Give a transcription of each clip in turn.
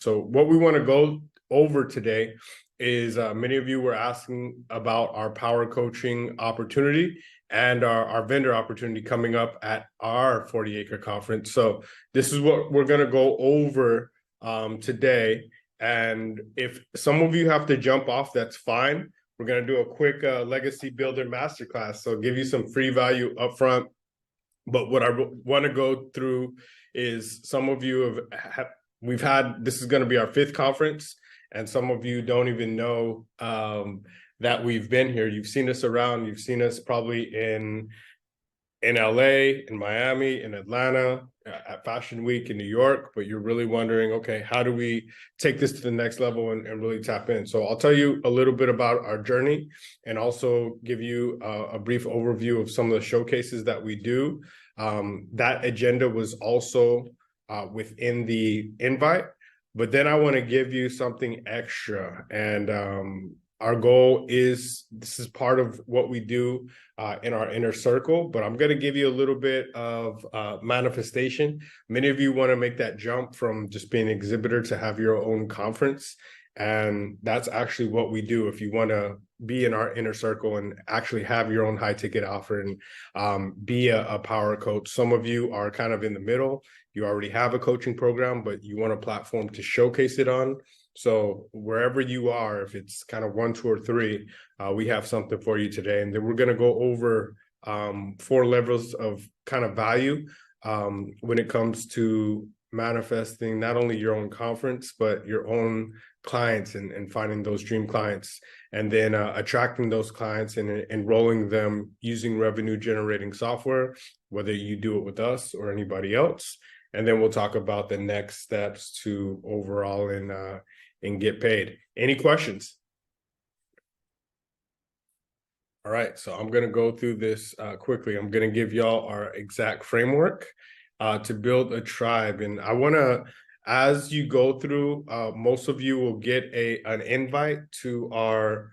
So what we want to go over today is many of you were asking about our power coaching opportunity and our vendor opportunity coming up at our 40 acre conference. So this is what we're going to go over today. And if some of you have to jump off, that's fine. We're going to do a quick legacy builder masterclass. So give you some free value upfront. But what I want to go through is some of you we've had, this is going to be our 5th conference, and some of you don't even know that we've been here. You've seen us around. You've seen us probably in LA, in Miami, in Atlanta, at Fashion Week in New York, but you're really wondering, okay, how do we take this to the next level and really tap in? So I'll tell you a little bit about our journey and also give you a brief overview of some of the showcases that we do. That agenda was also within the invite, but then I want to give you something extra. And our goal is, this is part of what we do in our inner circle, but I'm going to give you a little bit of manifestation. Many of you want to make that jump from just being an exhibitor to have your own conference. And that's actually what we do. If you want to be in our inner circle and actually have your own high ticket offer and be a power coach. Some of you are kind of in the middle. You already have a coaching program, but you want a platform to showcase it on. So wherever you are, if it's kind of 1, 2, or 3, we have something for you today. And then we're going to go over 4 levels of kind of value when it comes to manifesting not only your own conference, but your own clients and finding those dream clients, and then attracting those clients and enrolling them using revenue generating software, whether you do it with us or anybody else. And then we'll talk about the next steps to overall and get paid. Any questions? All right, so I'm going to go through this quickly. I'm going to give y'all our exact framework to build a tribe. And I want to, as you go through, most of you will get an invite to our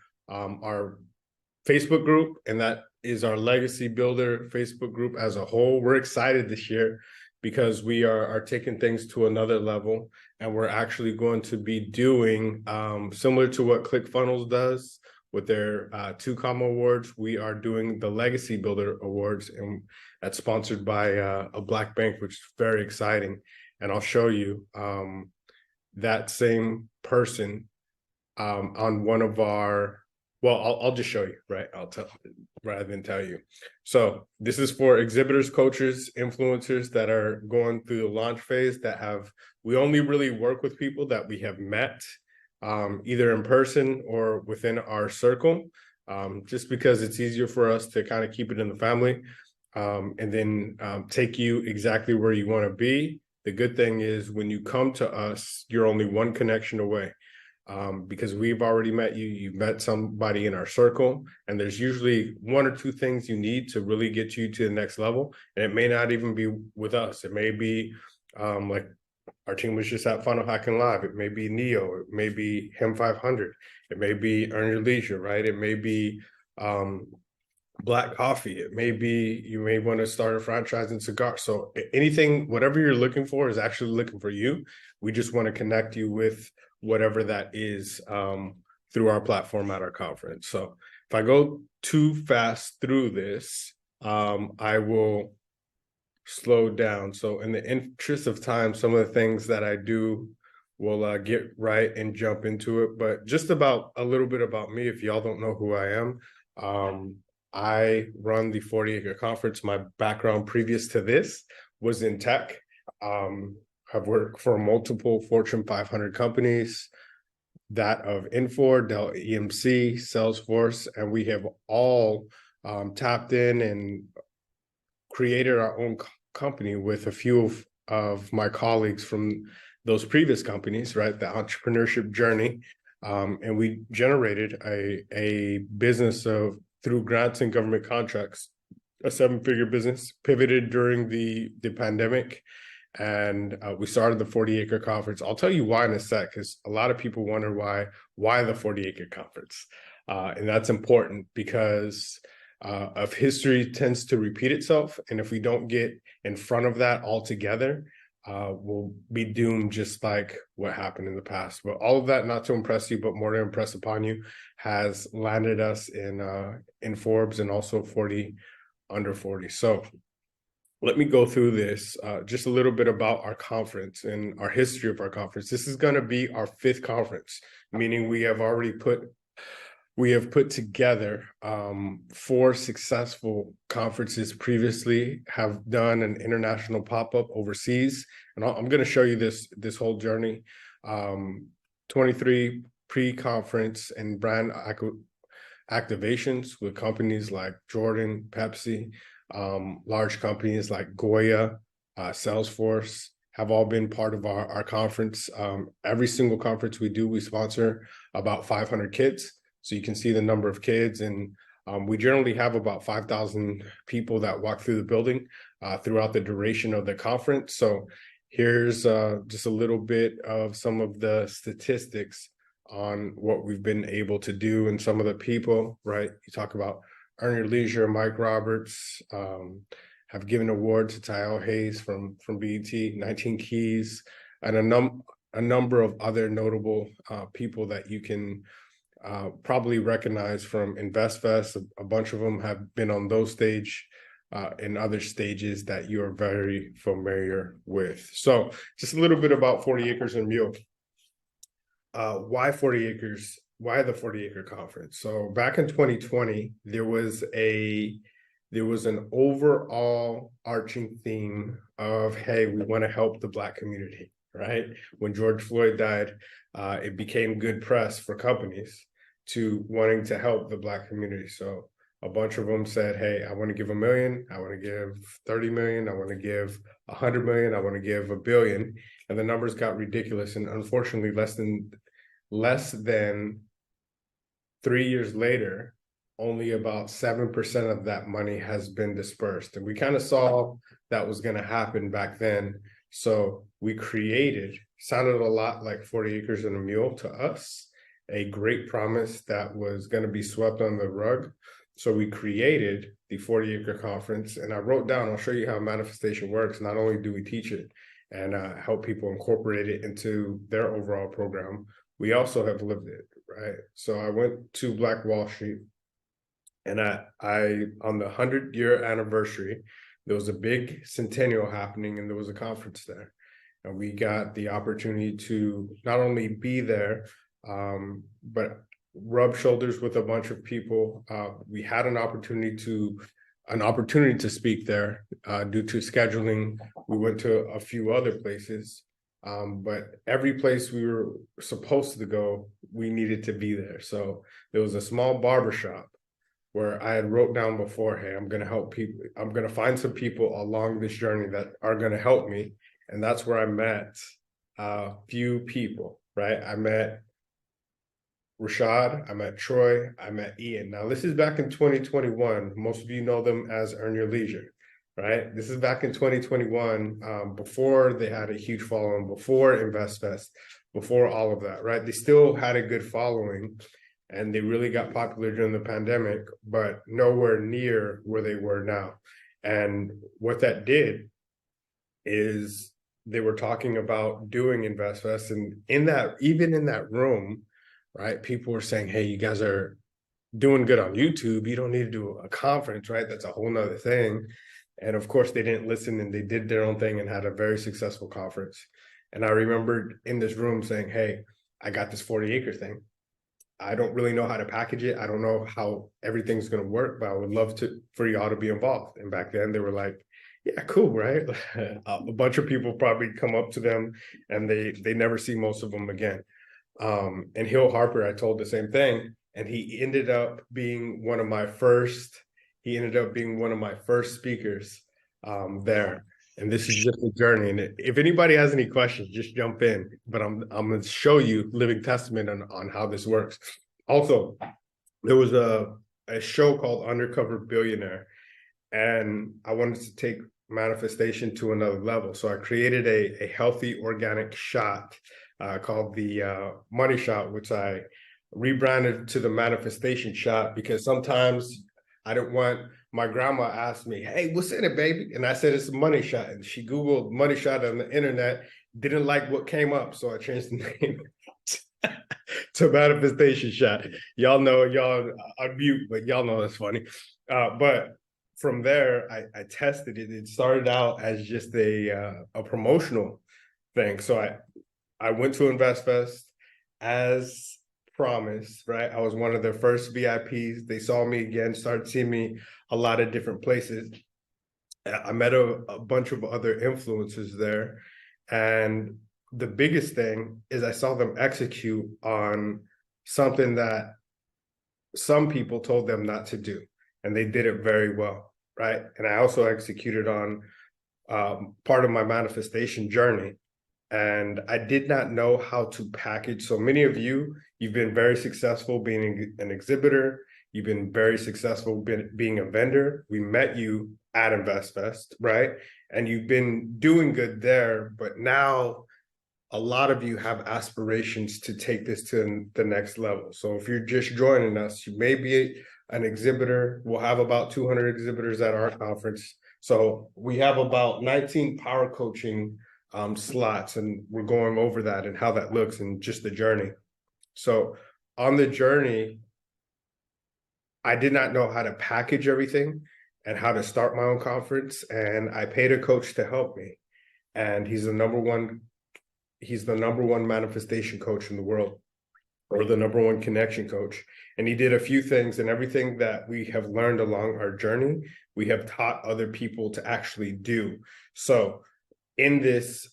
Facebook group, and that is our Legacy Builder Facebook group as a whole. We're excited this year because we are taking things to another level, and we're actually going to be doing similar to what ClickFunnels does with their 2Com awards. We are doing the Legacy Builder Awards, and that's sponsored by a Black bank, which is very exciting. And I'll show you that same person on one of our, well, I'll just show you, right? I'll tell rather than tell you. So this is for exhibitors, coaches, influencers that are going through the launch phase, we only really work with people that we have met either in person or within our circle, just because it's easier for us to kind of keep it in the family and then take you exactly where you want to be. The good thing is when you come to us, you're only one connection away. Because we've already met you, you've met somebody in our circle, and there's usually 1 or 2 things you need to really get you to the next level. And it may not even be with us. It may be like our team was just at Funnel Hacking Live. It may be Neo. It may be Him 500. It may be Earn Your Leisure, right? It may be Black Coffee. It may be, you may want to start a franchise in cigars. So anything, whatever you're looking for is actually looking for you. We just want to connect you with whatever that is through our platform at our conference. So if I go too fast through this, I will slow down. So in the interest of time, some of the things that I do will get right and jump into it. But just about a little bit about me, if y'all don't know who I am, I run the 40 Acre Conference. My background previous to this was in tech. I've worked for multiple Fortune 500 companies, that of Infor, Dell EMC, Salesforce, and we have all tapped in and created our own company with a few of my colleagues from those previous companies, right? The entrepreneurship journey. And we generated a business through grants and government contracts, a 7-figure business, pivoted during the pandemic. And we started the 40 Acre Conference. I'll tell you why in a sec, because a lot of people wonder why the 40 Acre Conference. And that's important because of history tends to repeat itself. And if we don't get in front of that altogether, will be doomed just like what happened in the past. But all of that, not to impress you, but more to impress upon you, has landed us in Forbes and also 40 under 40. So let me go through this, just a little bit about our conference and our history of our conference. This is going to be our 5th conference, meaning we have put together 4 successful conferences previously, have done an international pop-up overseas, and I'm going to show you this whole journey. 23 pre-conference and brand activations with companies like Jordan, Pepsi, large companies like Goya, Salesforce have all been part of our conference. Every single conference we do, we sponsor about 500 kids. So you can see the number of kids, and we generally have about 5,000 people that walk through the building throughout the duration of the conference. So here's just a little bit of some of the statistics on what we've been able to do and some of the people, right? You talk about Earn Your Leisure, Mike Roberts, have given awards to Tyrell Hayes from BET, 19 Keys, and a number of other notable people that you can probably recognize from InvestFest. A bunch of them have been on those stage and other stages that you are very familiar with. So just a little bit about 40 Acres and a Mule. Why 40 Acres? Why the 40 Acre Conference? So back in 2020, there was an overall arching theme of, hey, we want to help the Black community, right? When George Floyd died, it became good press for companies to wanting to help the Black community. So a bunch of them said, hey, I want to give $1 million, I want to give 30 million, I want to give 100 million, I want to give $1 billion. And the numbers got ridiculous. And unfortunately, less than 3 years later, only about 7% of that money has been dispersed. And we kind of saw that was going to happen back then. So we sounded a lot like 40 Acres and a Mule to us, a great promise that was going to be swept under the rug. So we created the 40 Acre Conference, and I wrote down, I'll show you how manifestation works. Not only do we teach it and help people incorporate it into their overall program, we also have lived it, right? So I went to Black Wall Street, and I on the 100-year anniversary, there was a big centennial happening, and there was a conference there. And we got the opportunity to not only be there, but rub shoulders with a bunch of people. We had an opportunity to speak there due to scheduling. We went to a few other places, but every place we were supposed to go, we needed to be there. So there was a small barbershop where I had wrote down before, hey, I'm going to help people. I'm going to find some people along this journey that are going to help me. And that's where I met a few people, right? I met Rashad, I met Troy, I met Ian. Now, this is back in 2021. Most of you know them as Earn Your Leisure, right? This is back in 2021, before they had a huge following, before InvestFest, before all of that, right? They still had a good following, and they really got popular during the pandemic, but nowhere near where they were now. And what that did is they were talking about doing InvestFest, and even in that room, right, people were saying, hey, you guys are doing good on YouTube, you don't need to do a conference, right? That's a whole nother thing. And of course they didn't listen, and they did their own thing and had a very successful conference. And I remembered in this room saying, hey, I got this 40 acre thing. I don't really know how to package it. I don't know how everything's going to work, but I would love for y'all to be involved. And back then they were like, yeah, cool, right? A bunch of people probably come up to them, and they never see most of them again. And Hill Harper, I told the same thing, and he ended up being one of my first speakers there. And this is just a journey. And if anybody has any questions, just jump in. But I'm going to show you living testament on how this works. Also, there was a show called Undercover Billionaire, and I wanted to take manifestation to another level. So I created a healthy organic shot called the Money Shot, which I rebranded to the Manifestation Shot, because sometimes I don't want my grandma asked me, "Hey, what's in it, baby?" And I said, "It's a money shot." And she Googled money shot on the internet, didn't like what came up. So I changed the name to manifestation shot. Y'all know, y'all on mute, but y'all know that's funny. But from there, I tested it. It started out as just a promotional thing. So I went to InvestFest as promised, right? I was one of their first VIPs. They saw me again, started seeing me a lot of different places. I met a bunch of other influencers there. And the biggest thing is I saw them execute on something that some people told them not to do. And they did it very well, right? And I also executed on part of my manifestation journey. And I did not know how to package. So many of you, you've been very successful being an exhibitor. You've been very successful being a vendor. We met you at InvestFest, right? And you've been doing good there. But now a lot of you have aspirations to take this to the next level. So if you're just joining us, you may be an exhibitor. We'll have about 200 exhibitors at our conference. So we have about 19 power coaching slots, and we're going over that and how that looks and just the journey. So on the journey, I did not know how to package everything and how to start my own conference, and I paid a coach to help me. And he's the number one manifestation coach in the world, or the number one connection coach. And he did a few things, and everything that we have learned along our journey, we have taught other people to actually do. So in this,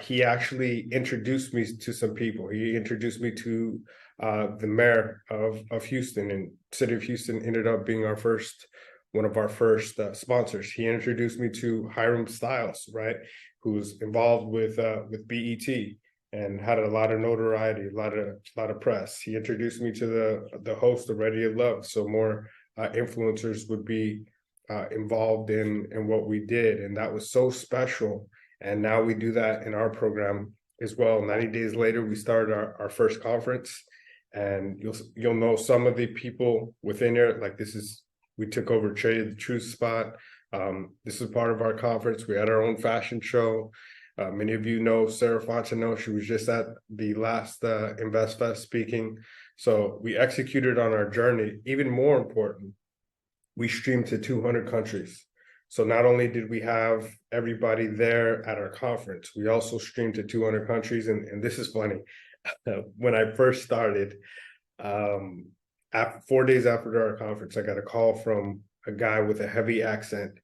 he actually introduced me to some people. He introduced me to the mayor of Houston, and city of Houston ended up being one of our first sponsors. He introduced me to Hiram Styles, right, who's involved with BET and had a lot of notoriety, a lot of press. He introduced me to the host of Ready to Love, so more influencers would be involved in what we did, and that was so special. And now we do that in our program as well. 90 days later, we started our first conference, and you'll know some of the people within there. Like we took over Traded the Truth spot. This is part of our conference. We had our own fashion show. Many of you know Sarah Fontenot. She was just at the last InvestFest speaking. So we executed on our journey. Even more important, we streamed to 200 countries. So not only did we have everybody there at our conference, we also streamed to 200 countries. And this is funny. When I first started, 4 days after our conference, I got a call from a guy with a heavy accent,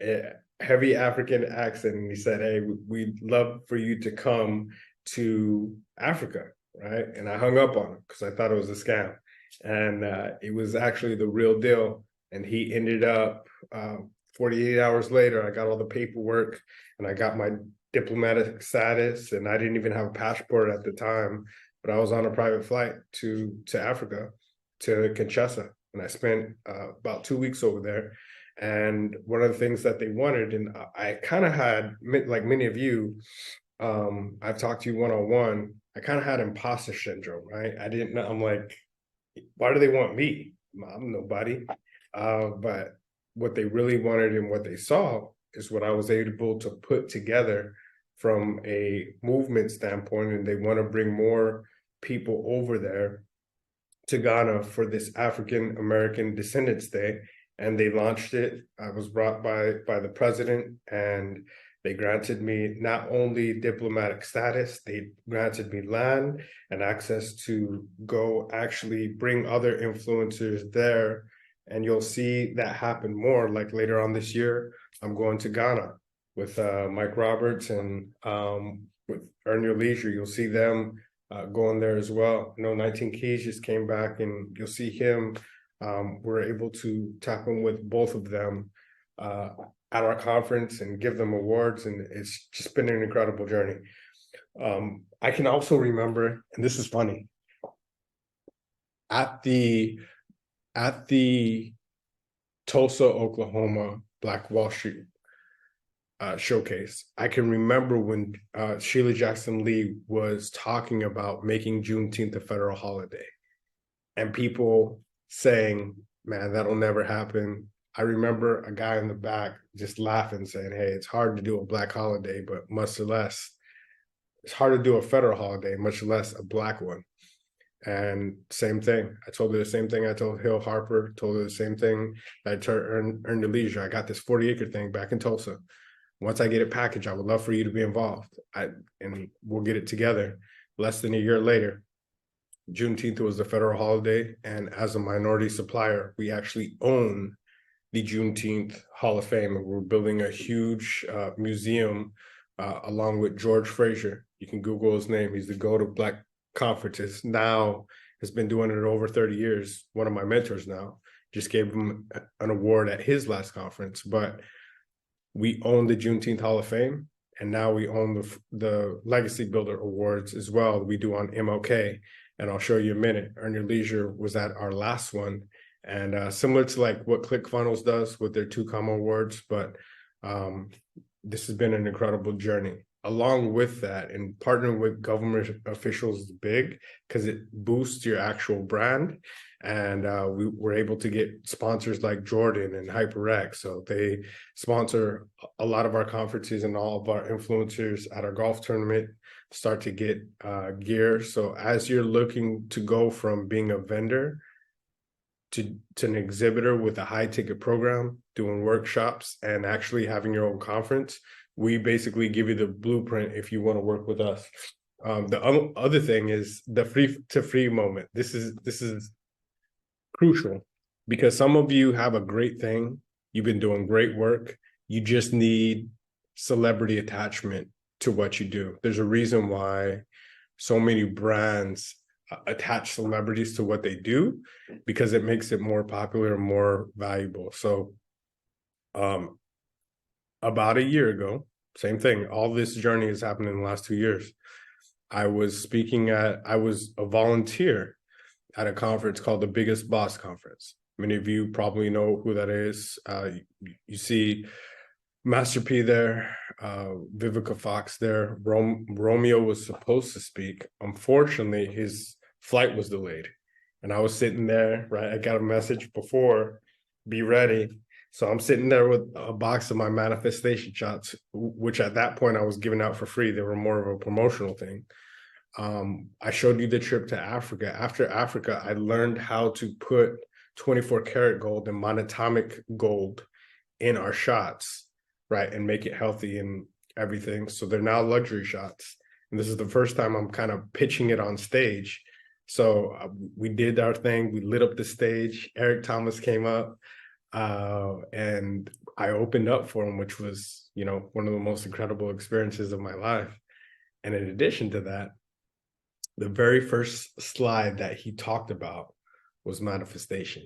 a heavy African accent. And he said, "Hey, we'd love for you to come to Africa," right? And I hung up on him because I thought it was a scam. And it was actually the real deal. And he ended up 48 hours later, I got all the paperwork and I got my diplomatic status, and I didn't even have a passport at the time, but I was on a private flight to Africa, to Kinshasa, and I spent about 2 weeks over there. And one of the things that they wanted, and I kind of had, like many of you, I've talked to you one-on-one, I kind of had imposter syndrome, right? I didn't know, I'm like, why do they want me? I'm nobody. But what they really wanted and what they saw is what I was able to put together from a movement standpoint. And they want to bring more people over there to Ghana for this African American Descendants Day. And they launched it. I was brought by the president, and they granted me not only diplomatic status, they granted me land and access to go actually bring other influencers there. And you'll see that happen more. Like later on this year, I'm going to Ghana with Mike Roberts and with Earn Your Leisure. You'll see them going there as well. I know 19 Keys just came back, and you'll see him. We're able to tap in with both of them at our conference and give them awards, and it's just been an incredible journey. I can also remember, and this is funny, at the Tulsa, Oklahoma Black Wall Street showcase, I can remember when Sheila Jackson Lee was talking about making Juneteenth a federal holiday, and people saying, "Man, that'll never happen. I remember a guy in the back just laughing, saying, "Hey, it's hard to do a black holiday, but much less, it's hard to do a federal holiday, much less a black one." And same thing. I told her the same thing I told Hill Harper, told her the same thing that I told Earn Your Leisure. I got this 40-acre thing back in Tulsa. Once I get it packaged, I would love for you to be involved. And we'll get it together. Less than a year later, Juneteenth was the federal holiday. And as a minority supplier, we actually own the Juneteenth Hall of Fame. And we're building a huge museum along with George Frazier. You can Google his name. He's the GOAT of Black conferences. Now has been doing it over 30 years. One of my mentors now just gave him an award at his last conference. But we own the Juneteenth Hall of Fame, and now we own the Legacy Builder Awards as well. We do on MLK, and I'll show you in a minute. Earn Your Leisure was at our last one, and similar to like what ClickFunnels does with their 2 Comma awards, but this has been an incredible journey. Along with that, and partnering with government officials is big because it boosts your actual brand. And we were able to get sponsors like Jordan and HyperX. So they sponsor a lot of our conferences, and all of our influencers at our golf tournament start to get gear. So as you're looking to go from being a vendor to an exhibitor with a high ticket program, doing workshops and actually having your own conference, we basically give you the blueprint if you want to work with us. The other thing is the free to free moment. This is crucial because some of you have a great thing. You've been doing great work. You just need celebrity attachment to what you do. There's a reason why so many brands attach celebrities to what they do, because it makes it more popular and more valuable. So about a year ago, same thing. All this journey has happened in the last 2 years. I was a volunteer at a conference called the Biggest Boss Conference. Many of you probably know who that is. You see Master P there, Vivica Fox there. Romeo was supposed to speak. Unfortunately, his flight was delayed. And I was sitting there, right? I got a message before, be ready. So I'm sitting there with a box of my manifestation shots, which at that point I was giving out for free. They were more of a promotional thing. I showed you the trip to Africa. After Africa, I learned how to put 24 karat gold and monatomic gold in our shots, right? And make it healthy and everything. So they're now luxury shots. And this is the first time I'm kind of pitching it on stage. So we did our thing. We lit up the stage. Eric Thomas came up. And I opened up for him, which was, one of the most incredible experiences of my life. And in addition to that, the very first slide that he talked about was manifestation.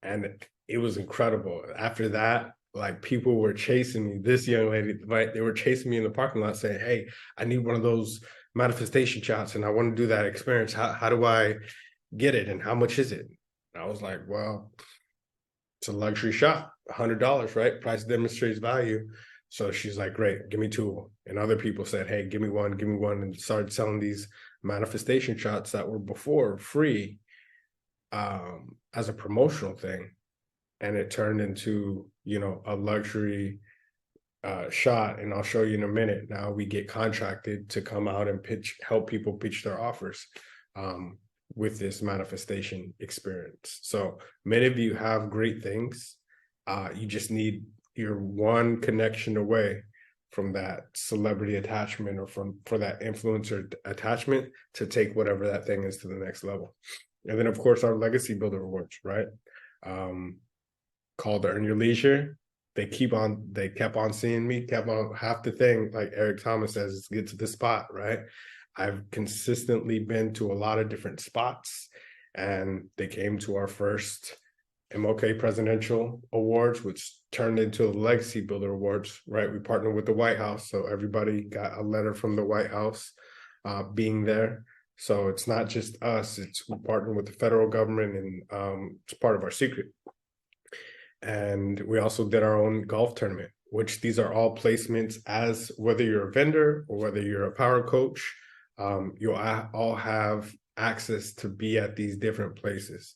And it was incredible. After that, like, people were chasing me. This young lady, right? They were chasing me in the parking lot saying, "Hey, I need one of those manifestation shots and I want to do that experience. How do I get it? And how much is it?" And I was like, well, it's a luxury shot, $100, right? Price demonstrates value. So she's like, "Great, give me 2." And other people said, "Hey, give me one," and started selling these manifestation shots that were before free as a promotional thing. And it turned into, a luxury shot. And I'll show you in a minute. Now we get contracted to come out and help people pitch their offers with this manifestation experience. So many of you have great things. You just need, you're one connection away from that celebrity attachment or for that influencer attachment to take whatever that thing is to the next level. And then, of course, our Legacy Builder Awards, right? Called Earn Your Leisure. They kept on seeing me, kept on half the thing, like Eric Thomas says, is get to the spot, right? I've consistently been to a lot of different spots, and they came to our first MLK Presidential Awards, which turned into the Legacy Builder Awards, right? We partnered with the White House, so everybody got a letter from the White House being there. So it's not just us, we partner with the federal government, and it's part of our secret. And we also did our own golf tournament, which these are all placements as whether you're a vendor or whether you're a power coach, you'll all have access to be at these different places.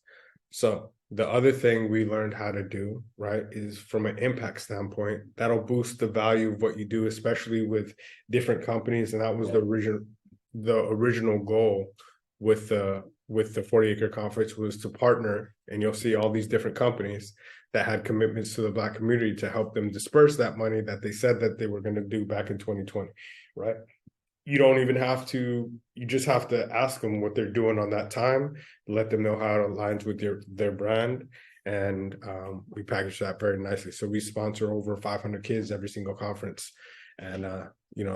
So The other thing we learned how to do, right, is from an impact standpoint, that'll boost the value of what you do, especially with different companies. And that was the original goal with the 40 Acre Conference, was to partner, and you'll see all these different companies that had commitments to the Black community to help them disperse that money that they said that they were going to do back in 2020, right? You don't even have to, you just have to ask them what they're doing on that time, let them know how it aligns with their brand. And we package that very nicely. So we sponsor over 500 kids every single conference. And,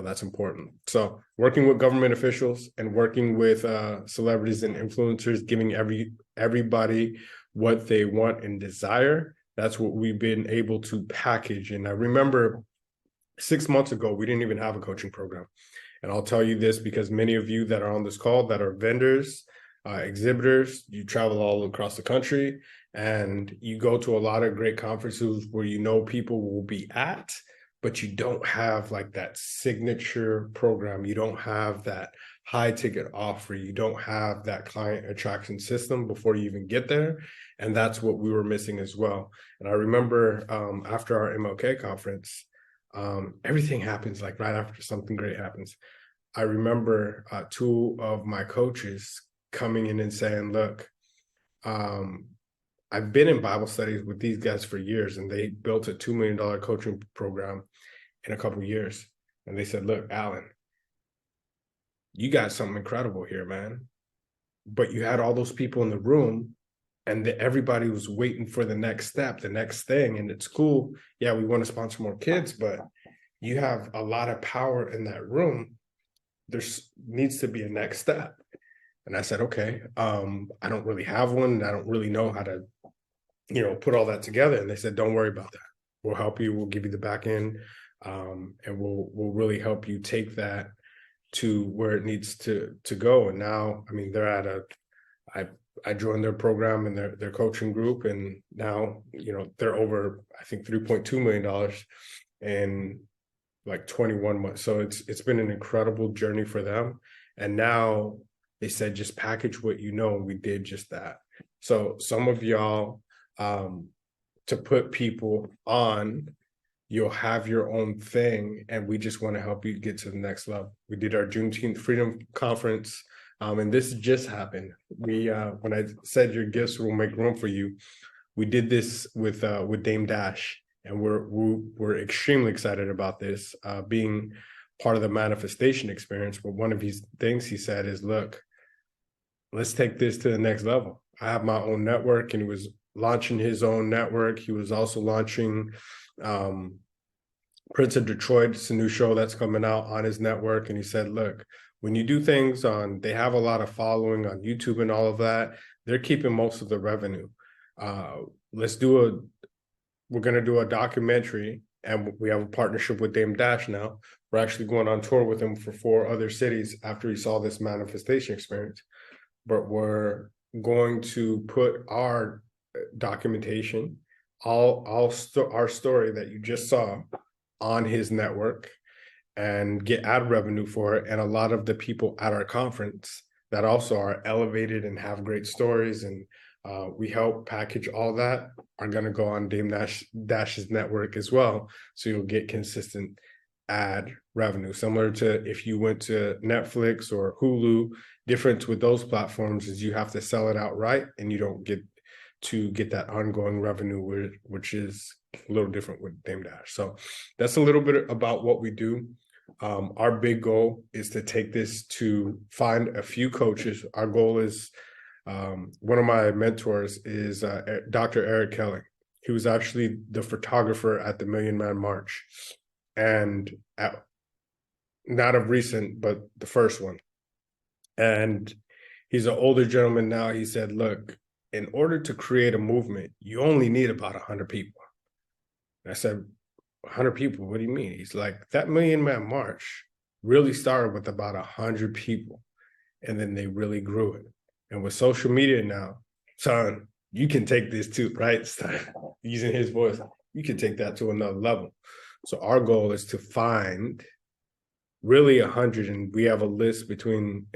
that's important. So working with government officials and working with celebrities and influencers, giving everybody what they want and desire, that's what we've been able to package. And I remember 6 months ago, we didn't even have a coaching program. And I'll tell you this because many of you that are on this call that are vendors, exhibitors, you travel all across the country and you go to a lot of great conferences where people will be at, but you don't have like that signature program. You don't have that high ticket offer. You don't have that client attraction system before you even get there. And that's what we were missing as well. And I remember after our MLK conference, everything happens like right after something great happens. I remember two of my coaches coming in and saying, look, I've been in Bible studies with these guys for years, and they built a $2 million coaching program in a couple of years. And they said, look, Alan, you got something incredible here, man. But you had all those people in the room, and everybody was waiting for the next step, the next thing. And it's cool. Yeah, we want to sponsor more kids, but you have a lot of power in that room. There needs to be a next step. And I said, okay, I don't really have one. I don't really know how to, put all that together. And they said, don't worry about that. We'll help you. We'll give you the back end. And we'll really help you take that to where it needs to go. And now, I mean, they're at I joined their program and their coaching group, and now, they're over, I think, $3.2 million in like 21 months. So it's been an incredible journey for them. And now they said, just package what you know, and we did just that. So some of y'all, to put people on, you'll have your own thing, and we just want to help you get to the next level. We did our Juneteenth Freedom Conference, and this just happened. We when I said your gifts will make room for you, we did this with Dame Dash, and we're extremely excited about this being part of the manifestation experience. But one of his things he said is, look, let's take this to the next level. I have my own network, and he was launching his own network. He was also launching Prince of Detroit. It's a new show that's coming out on his network. And he said, look, when you do things they have a lot of following on YouTube and all of that, they're keeping most of the revenue. We're going to do a documentary, and we have a partnership with Dame Dash now. We're actually going on tour with him for 4 other cities after he saw this manifestation experience. But we're going to put our documentation, our story that you just saw, on his network and get ad revenue for it. And a lot of the people at our conference that also are elevated and have great stories, and we help package all that, are going to go on Dame Dash's network as well. So you'll get consistent ad revenue, similar to if you went to Netflix or Hulu. Difference with those platforms is you have to sell it outright, and you don't get that ongoing revenue, which is a little different with Dame Dash. So that's a little bit about what we do. Our big goal is to take this to find a few coaches. Our goal is, one of my mentors is Dr. Eric Kelly. He was actually the photographer at the Million Man March, and not of recent, but the first one. And he's an older gentleman now. He said, look, in order to create a movement, you only need about 100 people. And I said, 100 people? What do you mean? He's like, that Million Man March really started with about 100 people, and then they really grew it. And with social media now, son, you can take this too, right? Using his voice, you can take that to another level. So our goal is to find really 100, and we have a list between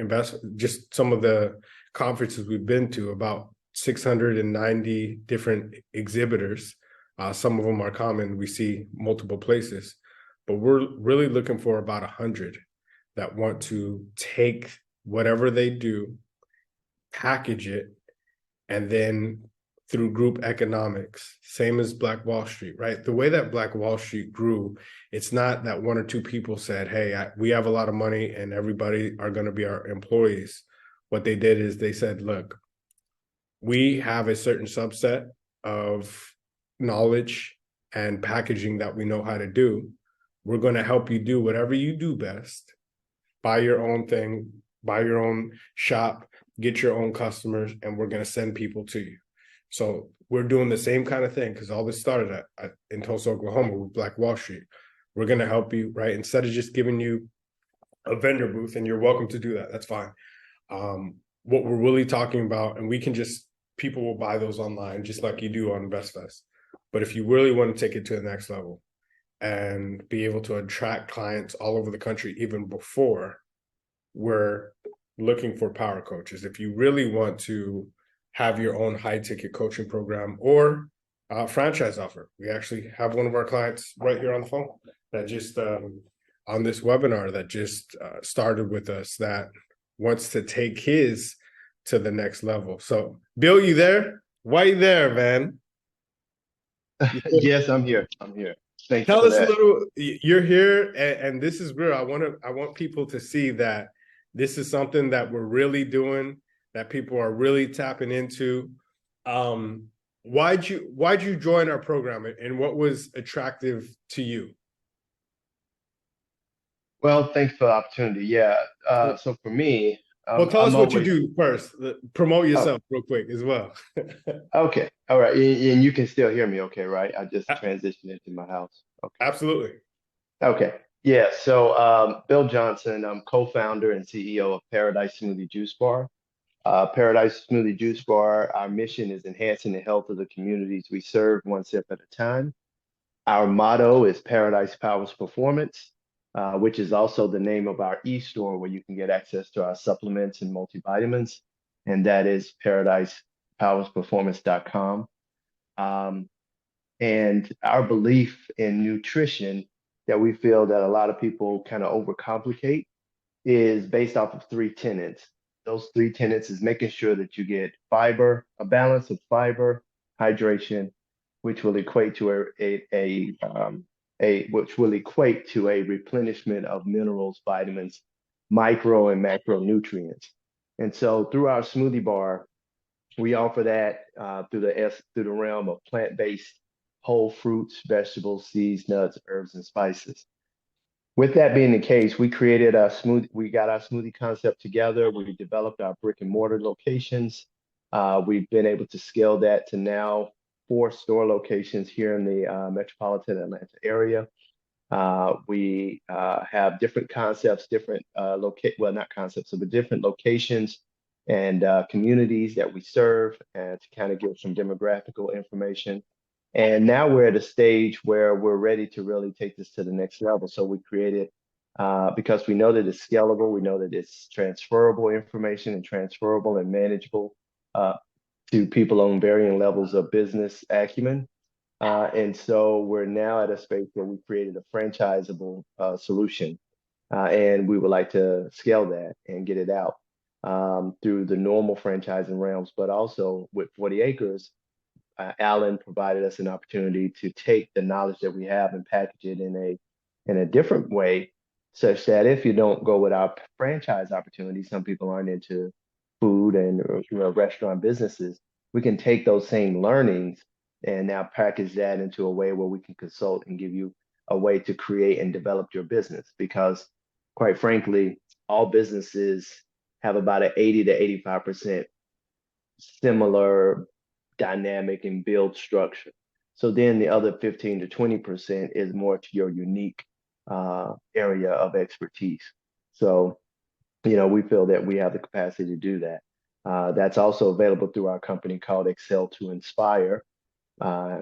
just some of the conferences we've been to, about 690 different exhibitors. Some of them are common. We see multiple places, but we're really looking for about 100 that want to take whatever they do, package it, and then through group economics, same as Black Wall Street, right? The way that Black Wall Street grew, it's not that one or two people said, hey, we have a lot of money and everybody are going to be our employees. What they did is they said, look, we have a certain subset of knowledge and packaging that we know how to do. We're going to help you do whatever you do best. Buy your own thing, buy your own shop, get your own customers, and we're going to send people to you. So we're doing the same kind of thing because all this started in Tulsa, Oklahoma with Black Wall Street. We're going to help you, right? Instead of just giving you a vendor booth, and you're welcome to do that, that's fine. What we're really talking about, and we can just, people will buy those online just like you do on InvestFest. But if you really want to take it to the next level and be able to attract clients all over the country, even before, we're looking for power coaches. If you really want to have your own high ticket coaching program or franchise offer, we actually have one of our clients right here on the phone that just on this webinar that just started with us that wants to take his to the next level. So Bill, you there? Why you there, man? Yes, I'm here. I'm here. Thank you Tell for us a that. little, you're here and this is real. I want people to see that this is something that we're really doing, that people are really tapping into. Why'd you join our program and what was attractive to you? Well, thanks for the opportunity. Yeah. So for me, Well, tell us I'm what you always, do first. Promote oh, yourself real quick as well. okay. All right. And you can still hear me okay, right? I just transitioned into my house. Okay. Absolutely. Okay. Yeah. So Bill Johnson, I'm co-founder and CEO of Paradise Smoothie Juice Bar. Paradise Smoothie Juice Bar, our mission is enhancing the health of the communities we serve one sip at a time. Our motto is Paradise Powers Performance, which is also the name of our e-store where you can get access to our supplements and multivitamins, and that is paradisepowersperformance.com. Um, and our belief in nutrition that we feel that a lot of people kind of overcomplicate is based off of three tenets. Those three tenets is making sure that you get fiber, a balance of fiber, hydration, which will equate to which will equate to a replenishment of minerals, vitamins, micro and macronutrients. And so through our smoothie bar, we offer that through the realm of plant-based whole fruits, vegetables, seeds, nuts, herbs, and spices. With that being the case, we got our smoothie concept together. We developed our brick and mortar locations. We've been able to scale that to now 4 store locations here in the metropolitan Atlanta area. We have different concepts, well, not concepts, but different locations and communities that we serve and to kind of give some demographical information. And now we're at a stage where we're ready to really take this to the next level. So we created, because we know that it's scalable, we know that it's transferable information and transferable and manageable to people on varying levels of business acumen. And so we're now at a space where we created a franchisable solution. And we would like to scale that and get it out through the normal franchising realms, but also with 40 acres. Alan provided us an opportunity to take the knowledge that we have and package it in a different way, such that if you don't go with our franchise opportunity, some people aren't into food and restaurant businesses. We can take those same learnings and now package that into a way where we can consult and give you a way to create and develop your business. Because, quite frankly, all businesses have about an 80 to 85% similar dynamic and build structure. So then the other 15 to 20% is more to your unique area of expertise. So, we feel that we have the capacity to do that. That's also available through our company called Excel to Inspire,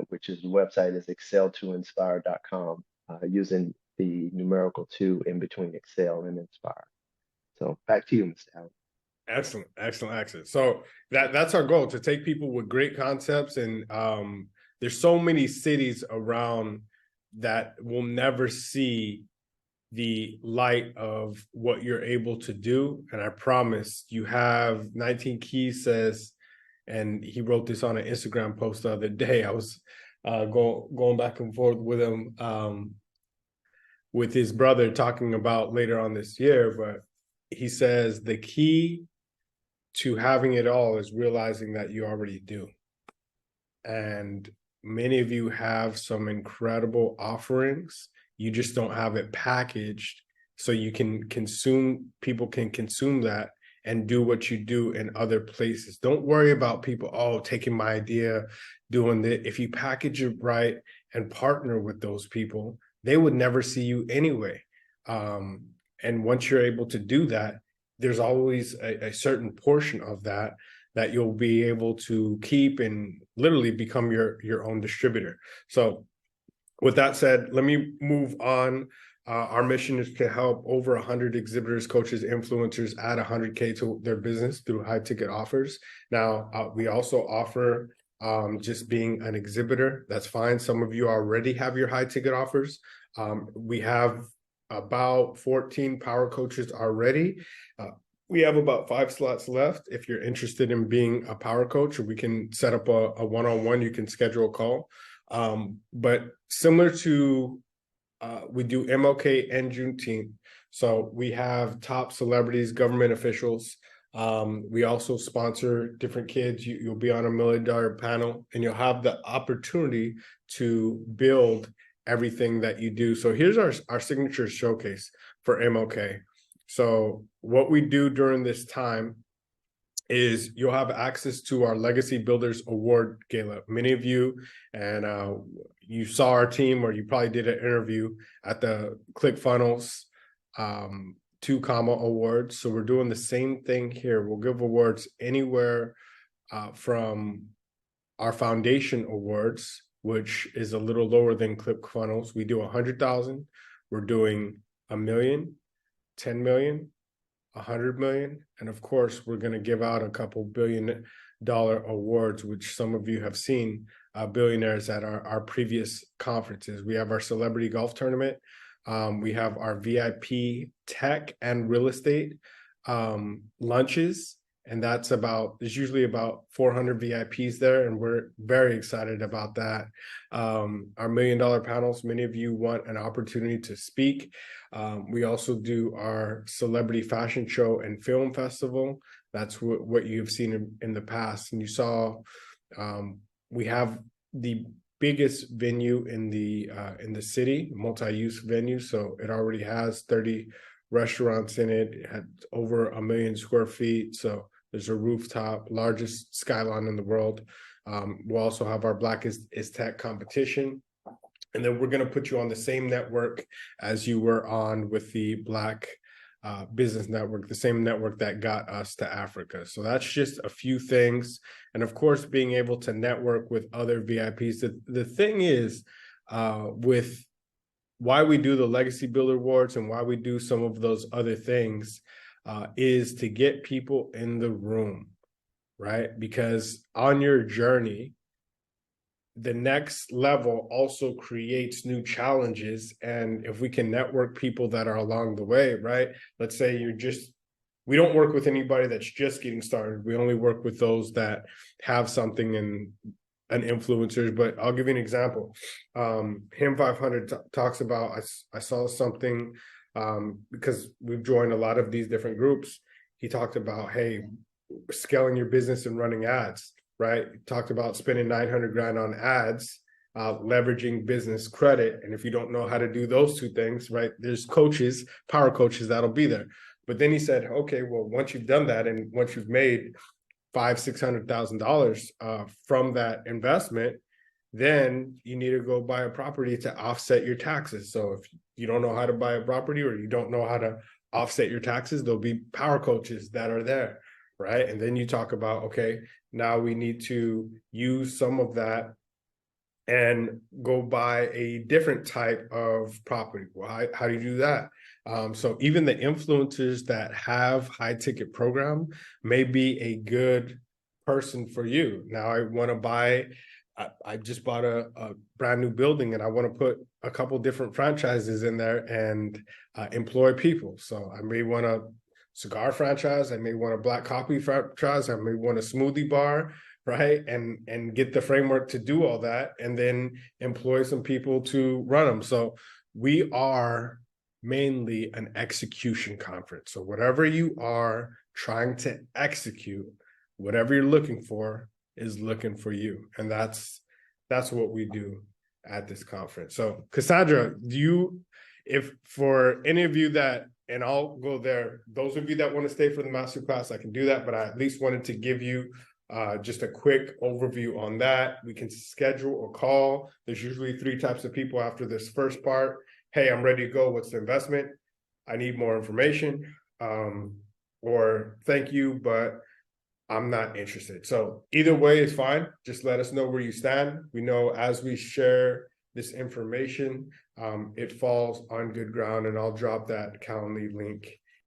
which is the website is excel2inspire.com, using the numerical 2 in between Excel and Inspire. So back to you, Mr. Allen. Excellent, excellent, excellent. So that's our goal, to take people with great concepts, and there's so many cities around that will never see the light of what you're able to do. And I promise you have 19 Keys says, and he wrote this on an Instagram post the other day. I was going back and forth with him with his brother, talking about later on this year, but he says the key to having it all is realizing that you already do. And many of you have some incredible offerings. You just don't have it packaged so you can consume, people can consume that and do what you do in other places. Don't worry about people, oh, taking my idea, doing that. If you package it right and partner with those people, they would never see you anyway. And once you're able to do that, there's always a certain portion of that that you'll be able to keep and literally become your own distributor. So with that said, let me move on. Our mission is to help over 100 exhibitors, coaches, influencers add 100K to their business through high ticket offers. Now, we also offer just being an exhibitor. That's fine. Some of you already have your high ticket offers. We have about 14 power coaches already. We have about 5 slots left. If you're interested in being a power coach, or we can set up a one-on-one, you can schedule a call. But similar to we do MLK and Juneteenth. So we have top celebrities, government officials. We also sponsor different kids. You'll be on $1 million panel, and you'll have the opportunity to build everything that you do. So here's our signature showcase for MLK. So what we do during this time is you'll have access to our Legacy Builders Award Gala. Many of you, and you saw our team, or you probably did an interview at the ClickFunnels 2 Comma Awards. So we're doing the same thing here. We'll give awards anywhere from our foundation awards, which is a little lower than ClickFunnels. We do 100,000. We're doing 1 million, 10 million, 100 million, and of course we're going to give out a couple $1 billion awards, which some of you have seen billionaires at our previous conferences. We have our celebrity golf tournament. We have our VIP tech and real estate lunches, and there's usually about 400 VIPs there, and we're very excited about that. Our $1 million panels, many of you want an opportunity to speak. We also do our celebrity fashion show and film festival. That's what you've seen in the past. And you saw we have the biggest venue in the city, multi-use venue. So it already has 30 restaurants in it. It had over 1 million square feet. So there's a rooftop, largest skyline in the world. We'll also have our Black is Tech competition. And then we're going to put you on the same network as you were on with the Black Business Network, the same network that got us to Africa. So that's just a few things. And of course, being able to network with other VIPs. The thing is, with why we do the Legacy Builder Awards and why we do some of those other things, is to get people in the room, right? Because on your journey, the next level also creates new challenges. And if we can network people that are along the way, right? Let's say we don't work with anybody that's just getting started. We only work with those that have something and influencers. But I'll give you an example. Him 500 talks about, I saw something, because we've joined a lot of these different groups. He talked about, hey, scaling your business and running ads. Right? Talked about spending 900 grand on ads, leveraging business credit. And if you don't know how to do those two things, right, there's coaches, power coaches that'll be there. But then he said, okay, well, once you've done that and once you've made $500,000-$600,000 from that investment, then you need to go buy a property to offset your taxes. So if you don't know how to buy a property, or you don't know how to offset your taxes, there'll be power coaches that are there. Right. And then you talk about, okay, now we need to use some of that and go buy a different type of property. Well, how do you do that? So even the influencers that have high ticket program may be a good person for you. Now I want to buy, I just bought a brand new building and I want to put a couple different franchises in there and employ people. So I may want a cigar franchise, I may want a black coffee franchise, I may want a smoothie bar, right? And get the framework to do all that and then employ some people to run them. So we are mainly an execution conference. So whatever you are trying to execute, whatever you're looking for is looking for you. And that's what we do at this conference. So Cassandra, if for any of you that, and I'll go there, those of you that want to stay for the masterclass, I can do that, but I at least wanted to give you just a quick overview on that. We can schedule a call. There's usually 3 types of people after this first part. Hey, I'm ready to go. What's the investment? I need more information. Or thank you, but I'm not interested. So either way is fine. Just let us know where you stand. We know as we share this information, it falls on good ground, and I'll drop that Calendly link